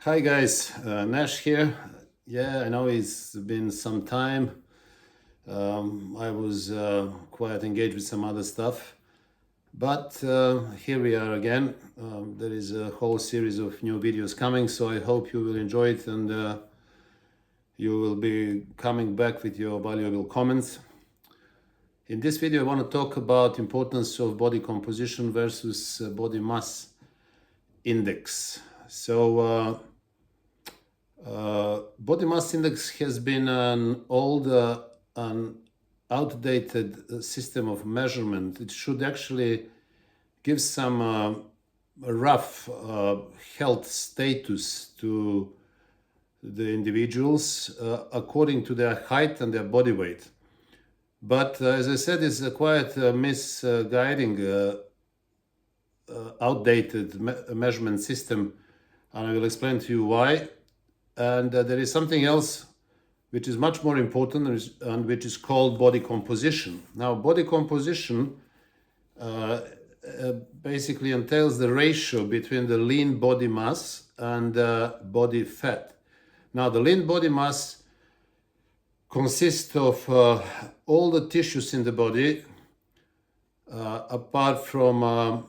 Hi guys, Nash here. Yeah, I know it's been some time. I was quite engaged with some other stuff, but here we are again. There is a whole series of new videos coming, so I hope you will enjoy it and you will be coming back with your valuable comments. In this video, I want to talk about importance of body composition versus body mass index. Body mass index has been an old, an outdated system of measurement. It should actually give some rough health status to the individuals according to their height and their body weight. But as I said, it's a quite misguiding, outdated measurement system, and I will explain to you why. And there is something else which is much more important and which is called body composition. Now, body composition basically entails the ratio between the lean body mass and body fat. Now, the lean body mass consists of all the tissues in the body apart from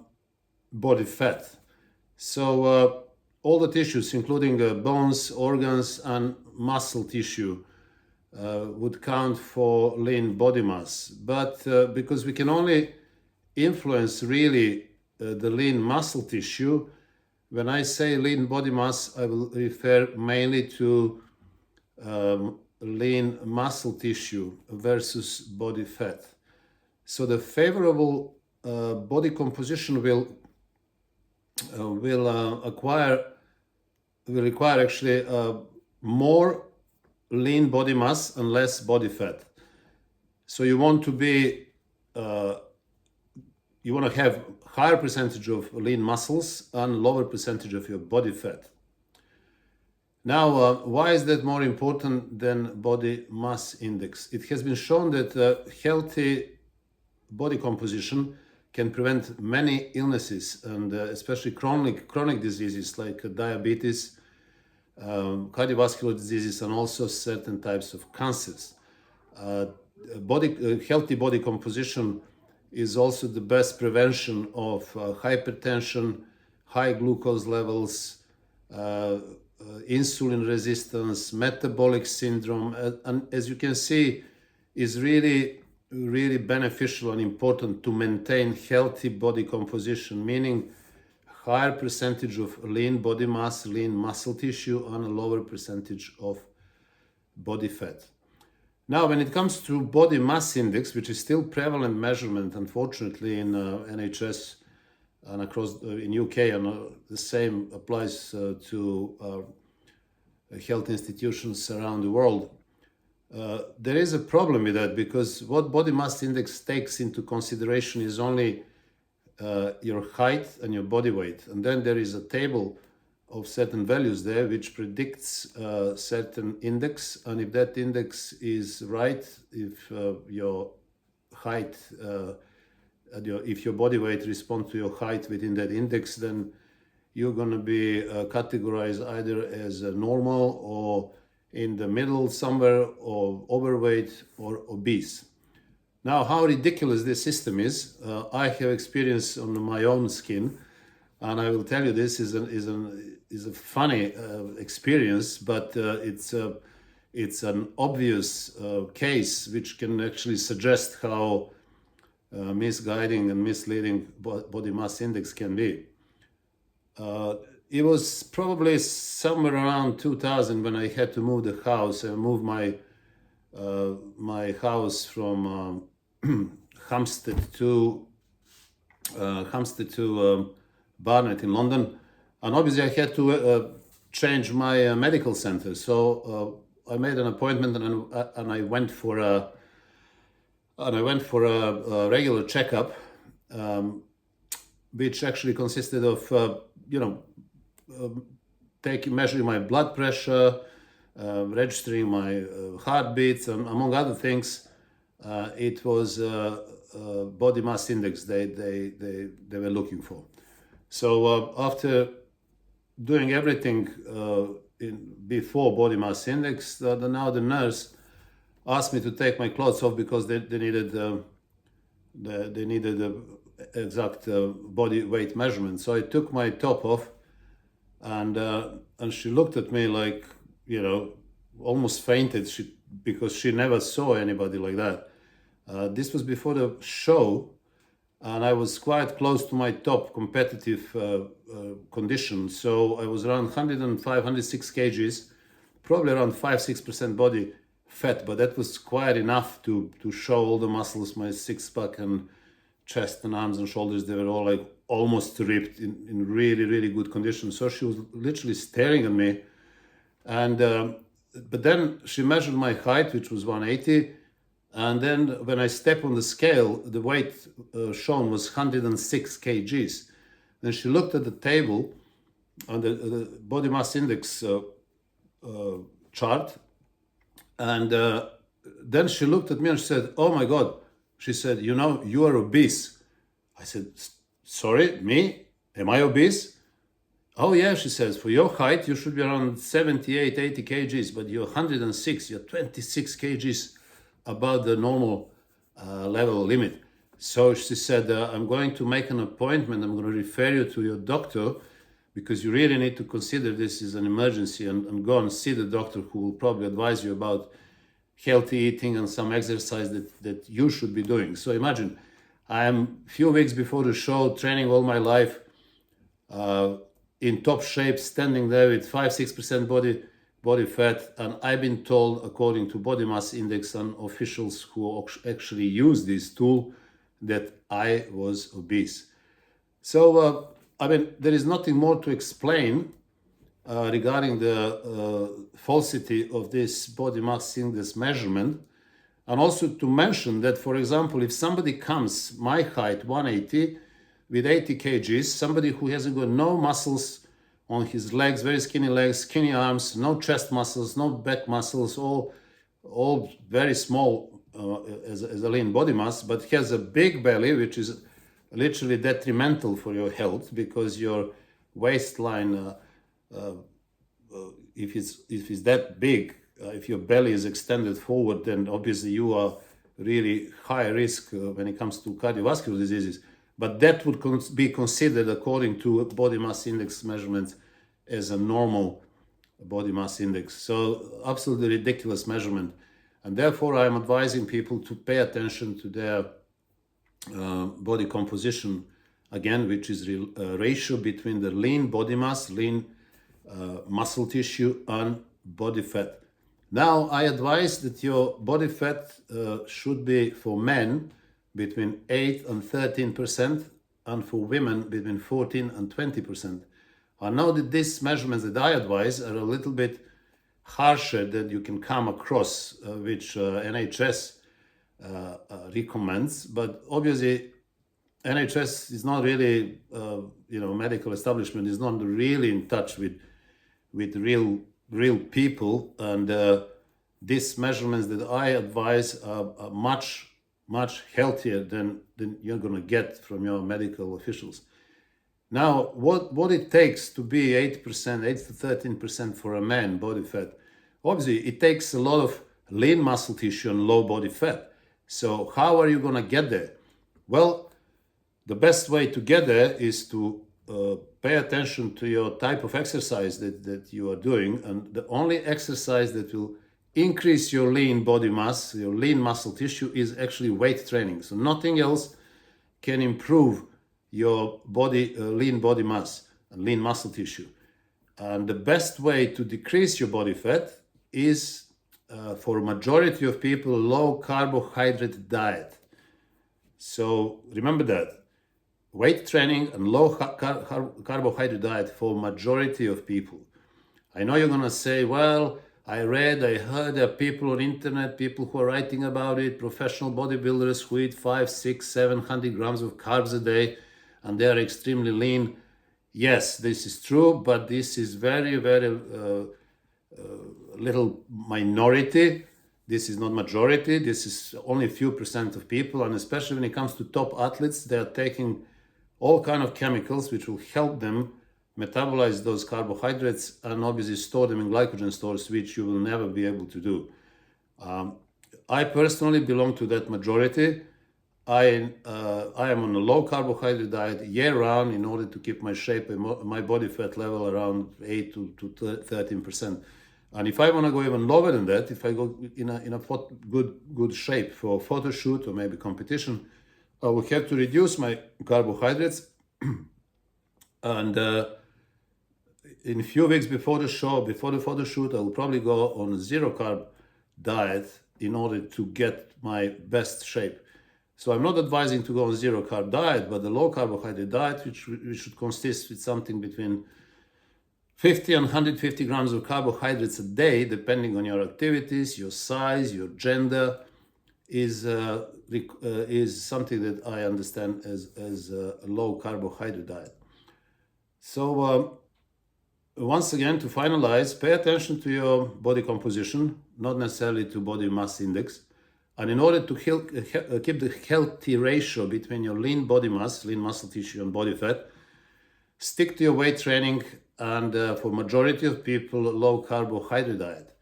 body fat. So all the tissues, including bones, organs, and muscle tissue, would count for lean body mass. But because we can only influence really the lean muscle tissue, when I say lean body mass, I will refer mainly to lean muscle tissue versus body fat. So the favorable body composition will require actually more lean body mass and less body fat. So you want to be you want to have higher percentage of lean muscles and lower percentage of your body fat. Now, why is that more important than body mass index? It has been shown that healthy body composition can prevent many illnesses, and especially chronic diseases like diabetes, cardiovascular diseases, and also certain types of cancers. Healthy body composition is also the best prevention of hypertension, high glucose levels, insulin resistance, metabolic syndrome, and as you can see, is really beneficial and important to maintain healthy body composition, meaning higher percentage of lean body mass, lean muscle tissue, and a lower percentage of body fat. Now, when it comes to body mass index, which is still prevalent measurement, unfortunately, in NHS and across in UK, and the same applies to health institutions around the world. There is a problem with that, because what body mass index takes into consideration is only your height and your body weight, and then there is a table of certain values there which predicts certain index, and if that index is right, if your height if your body weight responds to your height within that index, then you're going to be categorized either as a normal or in the middle somewhere, or overweight or obese. Now, how ridiculous this system is, I have experienced on my own skin, and I will tell you, this is a funny experience, but it's an obvious case which can actually suggest how misguiding and misleading body mass index can be. It was probably somewhere around 2000 when I had to move the house. I moved my house from Hampstead to Barnet in London, and obviously I had to change my medical center. So I made an appointment, and I went for a regular checkup, which actually consisted of measuring my blood pressure, registering my heartbeats, and among other things, it was body mass index they were looking for. So after doing everything before body mass index. Now the nurse asked me to take my clothes off because they needed the exact body weight measurement. So I took my top off, and she looked at me like, almost fainted. Because she never saw anybody like that. This was before the show, and I was quite close to my top competitive condition. So I was around 105, 106 kgs, probably around 5-6% body fat, but that was quite enough to show all the muscles, my six pack and chest and arms and shoulders. They were all like almost ripped, in really, really good condition. So she was literally staring at me, and but then she measured my height, which was 180, and then when I stepped on the scale, the weight shown was 106 kgs. Then she looked at the table on the body mass index chart, and then she looked at me and she said, "Oh my God," she said, "you are obese." I said, "Sorry, me? Am I obese?" "Oh yeah," she says, "for your height, you should be around 78, 80 kgs, but you're 106, you're 26 kgs above the normal level limit." So she said, "I'm going to make an appointment. I'm going to refer you to your doctor, because you really need to consider this as an emergency, and go and see the doctor, who will probably advise you about healthy eating and some exercise that you should be doing." So imagine, I'm a few weeks before the show, training all my life, in top shape, standing there with 5-6% body fat, and I've been told, according to body mass index and officials who actually use this tool, that I was obese. So there is nothing more to explain regarding the falsity of this body mass index measurement. And also to mention that, for example, if somebody comes, my height 180, with 80 kgs, somebody who hasn't got no muscles on his legs, very skinny legs, skinny arms, no chest muscles, no back muscles, all very small as a lean body mass, but has a big belly, which is literally detrimental for your health, because your waistline, if it's that big, if your belly is extended forward, then obviously you are really high risk when it comes to cardiovascular diseases. But that would be considered, according to body mass index measurements, as a normal body mass index. So absolutely ridiculous measurement. And therefore I am advising people to pay attention to their body composition, again, which is a ratio between the lean body mass, lean muscle tissue, and body fat. Now, I advise that your body fat should be, for men, between 8 and 13%, and for women between 14 and 20%. I know that these measurements that I advise are a little bit harsher than you can come across, which NHS recommends, but obviously NHS is not really, medical establishment is not really in touch with real people, and these measurements that I advise are much healthier than you're going to get from your medical officials. Now, what it takes to be 8%, 8 to 13% for a man body fat, obviously it takes a lot of lean muscle tissue and low body fat. So how are you going to get there? Well, the best way to get there is to pay attention to your type of exercise that you are doing, and the only exercise that will increase your lean body mass, your lean muscle tissue, is actually weight training. So nothing else can improve your body lean body mass and lean muscle tissue. And the best way to decrease your body fat is, for a majority of people, low carbohydrate diet. So remember that. Weight training and low carbohydrate diet for majority of people. I know you're going to say, well, I heard there are people on internet, people who are writing about it, professional bodybuilders who eat 5, 6, 700 grams of carbs a day, and they are extremely lean. Yes, this is true, but this is very, very little minority. This is not majority. This is only a few percent of people, and especially when it comes to top athletes, they are taking all kind of chemicals which will help them metabolize those carbohydrates and obviously store them in glycogen stores, which you will never be able to do. I personally belong to that majority. I am on a low carbohydrate diet year round in order to keep my shape and my body fat level around 8 to 13%. And if I want to go even lower than that, if I go in a good shape for a photo shoot or maybe competition, I will have to reduce my carbohydrates. And in a few weeks before the show, before the photo shoot, I will probably go on a zero carb diet in order to get my best shape. So I'm not advising to go on zero carb diet, but the low carbohydrate diet, which should consist with something between 50 and 150 grams of carbohydrates a day, depending on your activities, your size, your gender, is something that I understand as a low carbohydrate diet. So once again, to finalize, pay attention to your body composition, not necessarily to body mass index. And in order to keep the healthy ratio between your lean body mass, lean muscle tissue, and body fat, stick to your weight training and for majority of people, low carbohydrate diet.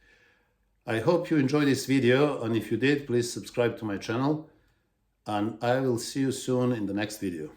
I hope you enjoyed this video, and if you did, please subscribe to my channel, and I will see you soon in the next video.